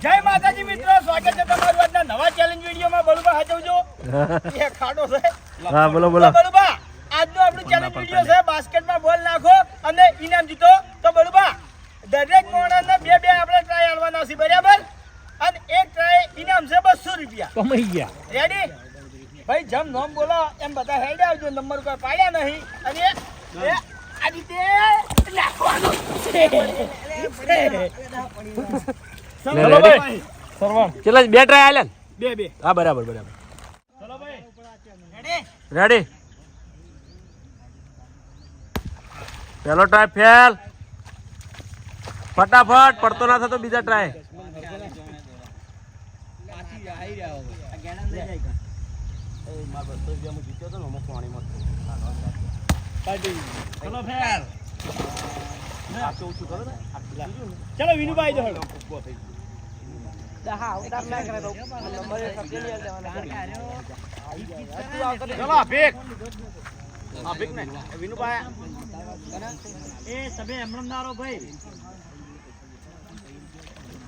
જય માતાજી મિત્રો, સ્વાગત છે તમારું આજના નવા ચેલેન્જ વિડીયોમાં. બળુબા હાચવજો, એ ખાડો છે. હા બોલો બોલો. બળુબા, આજનો આપણું ચેલેન્જ વિડીયો છે બાસ્કેટમાં બોલ નાખો અને ઇનામ જીતો. તો બળુબા, દરેક મોણાને બે બે આપણે ટ્રાય આલવાના છે, બરાબર? અને એક ટ્રાય ઇનામ છે 200 રૂપિયા. કમાઈ ગયા. રેડી? ભાઈ જમ નામ બોલો એમ બધા હેડ આવજો. નંબર કોઈ પાડ્યા નહીં અને આ રીતે નાખવાનું છે. ચલો ભાઈ સરવાણ. ચલો બે ટ્રાય આલે. બે. હા બરાબર બરાબર. ચલો ભાઈ. રેડી? રેડી. પેલો ટ્રાય ફેલ. ફટાફટ પડતો ના થતો બીજા ટ્રાય. ચલો ફેર. ચલો વિનુભાઈ દો. ચલો ભેગ. હા ભેગ ને વિનુભાઈ. એ તમે એમણનારો ભાઈ.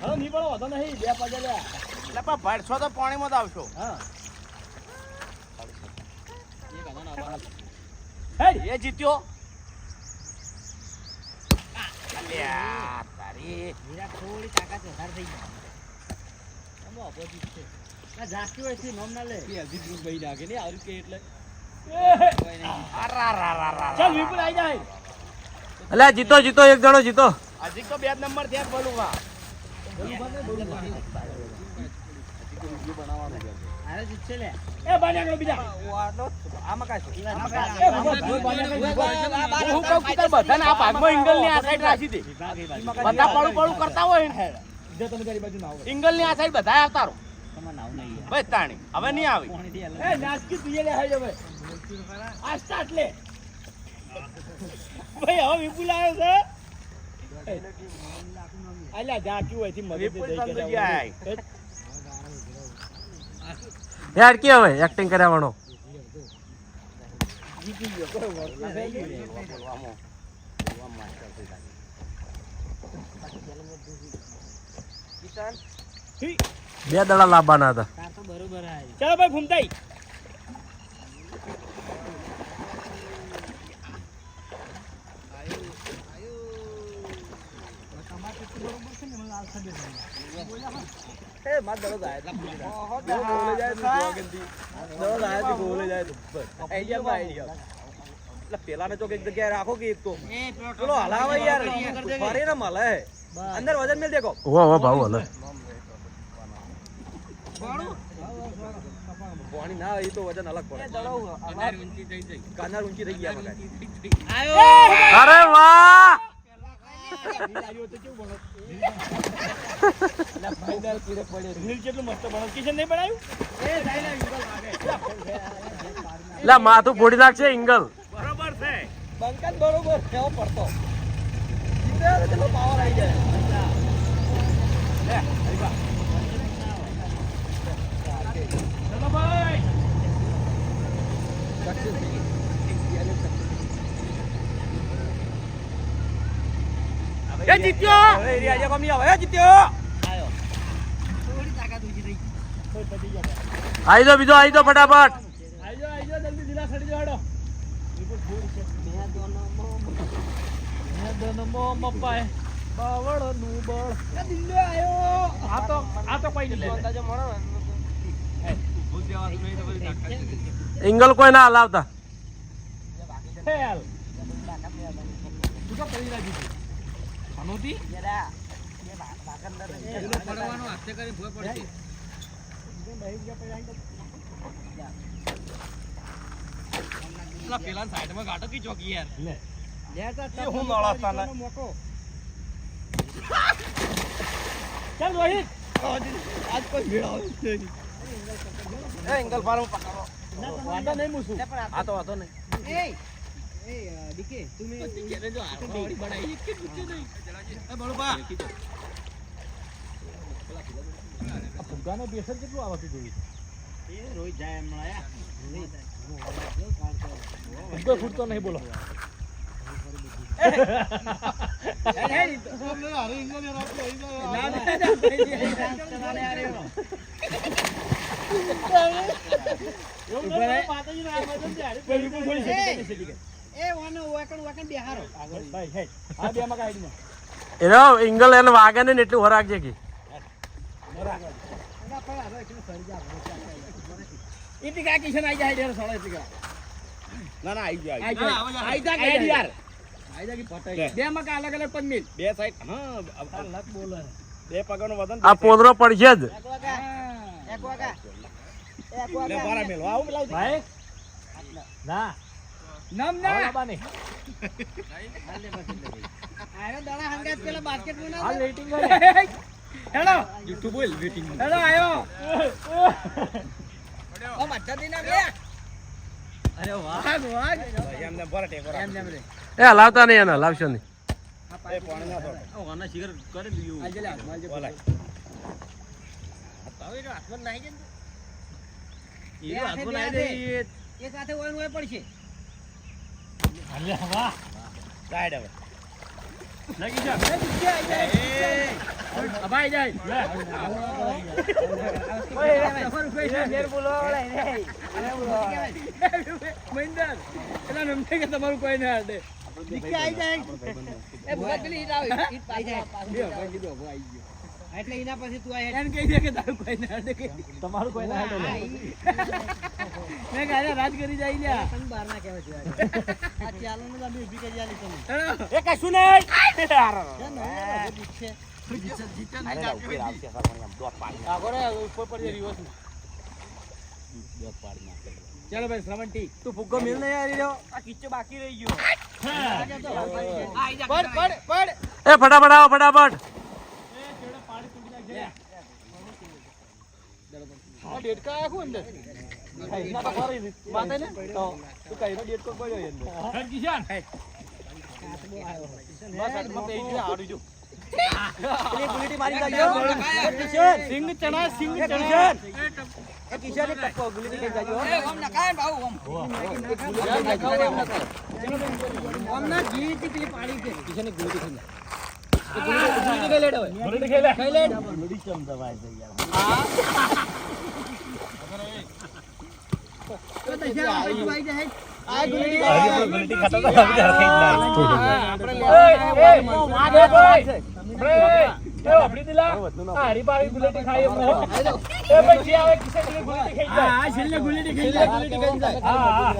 હવે ની પડો વધો નહીં. બે પગે લે. એટલે પણ ભરશો તો પાણીમાં જ આવશો. હા. એ જીત્યો. અલ્યા તારી વિરાટ થોડી તાકાત વધારે થઈ ગઈ. એનો ઓપોઝિટ છે. ના જાસ્તી હોય છે નામ ના લે. કે અજીત ગ્રુપ ભાઈ લાગે ને આરું કે એટલે. ચાલ વિપુલ આવી જાય. અલ્યા જીતો જીતો એક જણો જીતો. હજી તો 2 નંબર થયા બોલુંગા. અરે જીતશે લે. એ બાને ગયો બીજા. આમાં કાય છે. હું કહું કે બધાને આ ભાગમાં ઇંગલ ની આ સાઈડ રાખી દે. બધા પડું કરતા હોય જે તમે તારી બાજુ ના આવો. ઇંગલ ની આ સાઈડ બધા આવતા રહો. તમાર નાવ નહીં ભાઈ તાણી. હવે નહીં આવી. એ નાસ્કી તુએ લે હાઈ હવે. આ સ્ટાર્ટ લે. ભાઈ હવે વિપુલ આવ્યો છે. આલા જાક્યું હોય થી મદદ દે જાય. યાર કે હવે એક્ટિંગ કરાવવાનો. બે દડા લાવવાના હતા. ચલો ભાઈ ઘૂમતાઈ. પેલા ને ચોક એક જગ્યાએ રાખો કે એક તો ચલો હલાવે યાર ફરે ને મળે અંદર વજન મેલ દેખો. ઓ ભાવ હલે પાણી ના એ તો વજન અલગ પડે. કાનાર ઊંચી થઈ ગયા મગા. અરે વાહ. લે માથું ફોડી નાખશે ઇંગલ. બરોબર છે. બંકન બરોબર કેવો પડતો ચલો પાવર આવી જાય. ચલો ભાઈ. એ જીત્યો. હવે એરિયા કમી આવે. એ જીત્યો. આવી દો બીજો આવી દો ફટાફટ. આઈજો જલ્દી દિલા સડી જો હાડો. મપાય બાવળ નું બળ. એ દિલ્લો આયો. આ તો કોઈ નહીં અંદાજો મળો ને. ઇંગલ કોઈ ના હલાવતા. ફેલ. તું તો કરી રાખી છે. અનુતી જરા એ ભાકંદર પડવાનો હાથે કરી ભોય પડતી. પેલા સાઈડમાં ગાટો કી ચોકી યાર લે લે હું નળાતા ના મોકો. ચાલ રોહિત આજ કોઈ ભેળાવ નહીં. એ એંગલ ફાર્મ પકડો. વાંધો નહીં મૂસું. આ તો વાતો નહીં. એ દીકે તુમે કેને જો આખોડી બનાવી કે ગુચ્ચે નહીં. એ બળબા આ ફુગાનો બેસર કેટલું આવતું જોઈ. એ રોઈ જાય એમ મળ્યા. કોઈ ફૂટતો નહીં બોલો. એનો ઇંગલ એને વાગે ને એટલું હોરાકજે કે ના ના આઈ યાર બે મકા અલગ અલગ 5 મિલ બે સાઈડ હા બે પગનો વજન આ પોદરો પડશે જ લે બારા મેલ આવું લાવ ભાઈ ના નમ ના બાને આયો દાડા હંગાત પેલા બાસ્કેટ માં ના વેટિંગ કરે હેલો યુટ્યુબ બોલ વેટિંગ હેલો આયો ઓ મચ્છા દીના બે અરે વાહ વાહ એમને બરટે એમને એ હલાવતા નહીં એને હલાવશો નહીં એ પાણી ના થોડો ઓ આના શિખર કરી દીયું આજે લે હાથમાં બોલાય તાવે જો હાથમાં નાહી જન એ હાથમાં નાહી દે એ સાથે ઓય ઓય પડશે અલે વાહ સાઈડ હવે લગી જા અભાઈ જાય ઓય તમારું કોઈ મેર બોલાવડે નહીં અરે બોલો મહિન્દર એલા નમતે કે તમારું કોઈ ના હડે દીકે આવી જાય એ ભગત પેલી ઈટ આવી ઈટ પાઈ જાય ભાઈ કીધો ભાઈ ગયો એટલે એના પછી તું આ એમ કહી દે કે તારું કોઈ ના હડે કે તમારું કોઈ ના હડે મે ગાયા રાજ કરી જાય લ્યા તને બહાર ના કહેવા છે આ ચાલો ને તમે ઊભી કરી આલી તમે એ કશું નહીં યાર જીતે નહીં ઉપર આવશે સરવણિયા દોત પાડી આગળ ઉપર પર રિવર્સ દોત પાડી નાખે ચાલો ભાઈ શ્રવણ ટી તું ફુગ્ગો મિલ નહીં આવી રહ્યો આ કિચ્ચો બાકી રહી ગયો પડ એ ફટાફટ આવો ફટાફટ આ ડેટકા આખું અંદર ના તો ફરી માતે ને તો તું કઈનો ડેટકો પડ્યો અંદર હર કિશન બસ આટમાં પે જો આવડી જો પેલી ગુલીટી મારી જાજો કિશન સિંગ ચણા એ કિશન એક ટપ્પો ગુલીટી કરી જાજો એ ઓમ નકાય બાઉ ઓમ ઓમ ના જીતી પેલી પાડી છે કિશન એક ગુલીટી ખાઈ ગુલીટી ખાઈ લેડ હવે ગુલીટી ખાઈ લેડ ગુલીટી ચમ દવાય છે યાર તો દશા આવી જાય આ ગુલીટી ખાતા તો આવી જાય આપણે એ આપડી દિલા આ હરી પાડી ગુલીટી ખાઈ એ પછી આવે કિશન ગુલીટી ખાઈ જાય હા છેલ્લે ગુલીટી ખાઈ જાય હા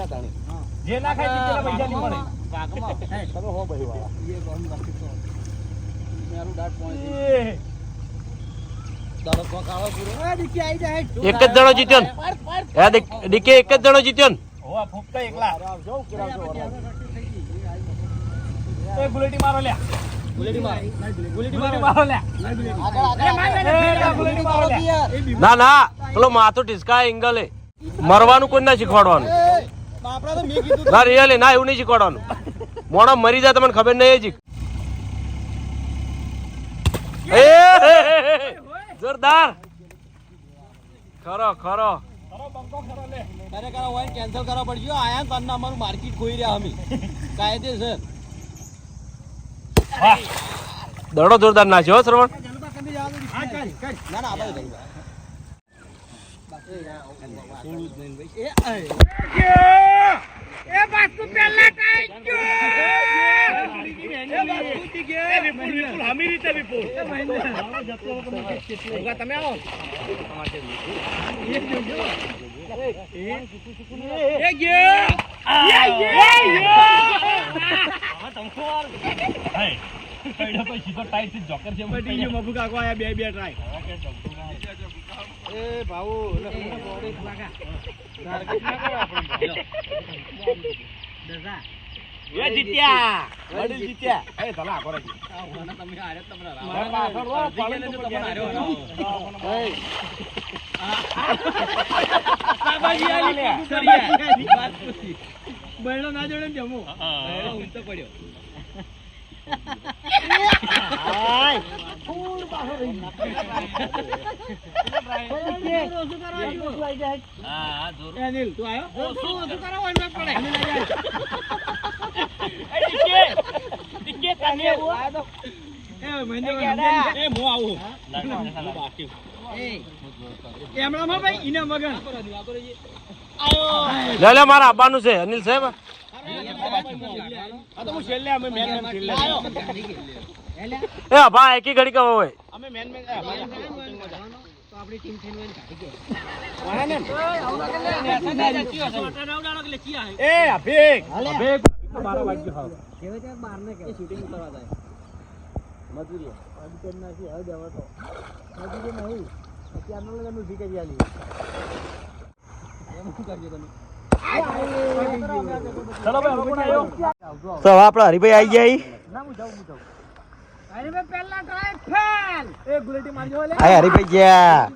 જે ના ખાઈ તેના પૈસા નહીં મળે કાકમાં તમે હો ભાઈ વાળા એ બમ બાકી તો મારું દાટ પોઈન્ટ દાડો કોકાળો પૂરો એ દીકી આવી જાય એક જ જણો જીત્યો ને એ ડીકે એક જ જણો જીત્યો ને હોવા ફૂકતા એકલા જો કિરાવજો એ ગુલેટી મારો લે ગુલેટી મારો લે ગુલેટી મારો લે ના ના પેલો માથું ઢીસકા એંગલ એ મરવાનું કોઈ ના શીખવાડવાનું બાપરા તો મે કીધું ના રિયલી ના એવું નહીં શીખવાડવાનું મોણા મરી જાય તમને ખબર નહીં જી એ જોરદાર ખરો ખરો બંકો ખરો લે ખરેખર ઓઈન કેન્સલ કરવા પડજો આયા તન અમારું માર્કેટ ખોઈ રહ્યા અમે કાયદેસર વાહ દડો જોરદાર નાખ્યો હો શ્રવણ ના ના આબાઈ ભાઈ એ બાસ્તુ પહેલા કાઈ ગયો એ બાસ્તુ ગયો એ વિપુલ હમી રીતે વિપુલ એ મહિને જતો તમે તમે આવો એ ગયો હા તમકો હે કઈડા પછી તો ટાઈટ થી જોકર છે બડી જો મફુ કાકો આયા બે બે ટ્રાય એ ભાઉ બોડી લાગા ટાર્ગેટ ના કરો આપણે દસા એ જીત્યા વડીલ જીત્યા એ તલા આખો રાજી તમે આરે તમારા પાછળ રો પાણી તો તમે આર્યો એ સાબાજી આલી કરી વાત પૂછી બહેણો ના જોડે જમો ઉલટો પડ્યો હાય ફૂલ પાછો રહી હા જોર અનિલ તું આયો ઓછું કરો ઓય મે પડે લે લે મારા આબાનું છે અનિલ સાહેબ. આ તો હું છેલ્લે અમે મેન છેલ્લે એ અભા એકી ઘડી કહો હોય. અમે મેન એ અભિક તો આપડા હરિભાઈ આવી ગયા આ હરિભાઈ ગયા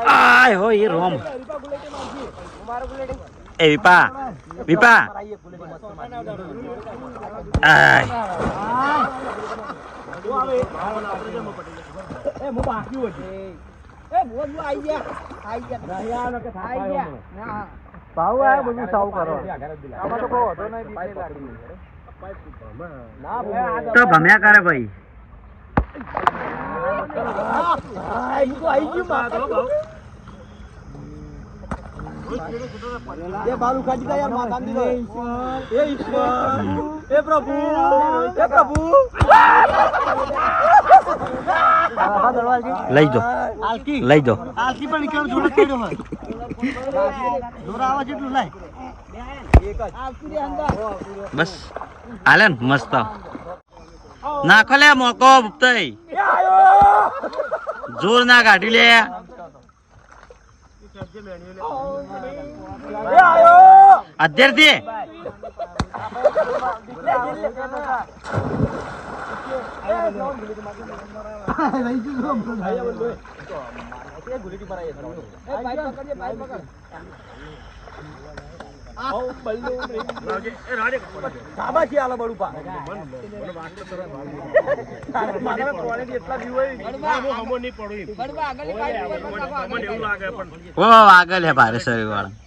આય હો એ રોમ એ વિપા વિપા આય ભાવ આ બધું સાવ કરો આમાં તો કોઈ વધો નહીં તો ભમ્યા કરે ભાઈ બાલુ ખાજી ગયા યાર માતા દીધો એ ઈશ્વર એ પ્રભુ લઈ જો લઈ જો આલકી પણ કેમ થોડું કર્યો હોય દોરા આવા જેટલું લાય બસ હાલે ને મસ્ત નાખો લે મોકો ભૂપતઈ જોર ના કાઢી લે અત્યારથી આગળ હે ભારે શરીર વાળા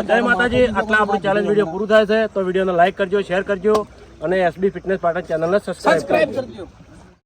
જય માતાજી. આટલા આપણું ચેલેન્જ વિડીયો પૂરું થાય છે તો વિડીયોને લાઈક કરજો, શેર કરજો અને એસબી ફિટનેસ પાટણ ચેનલને સબસ્ક્રાઇબ કરજો.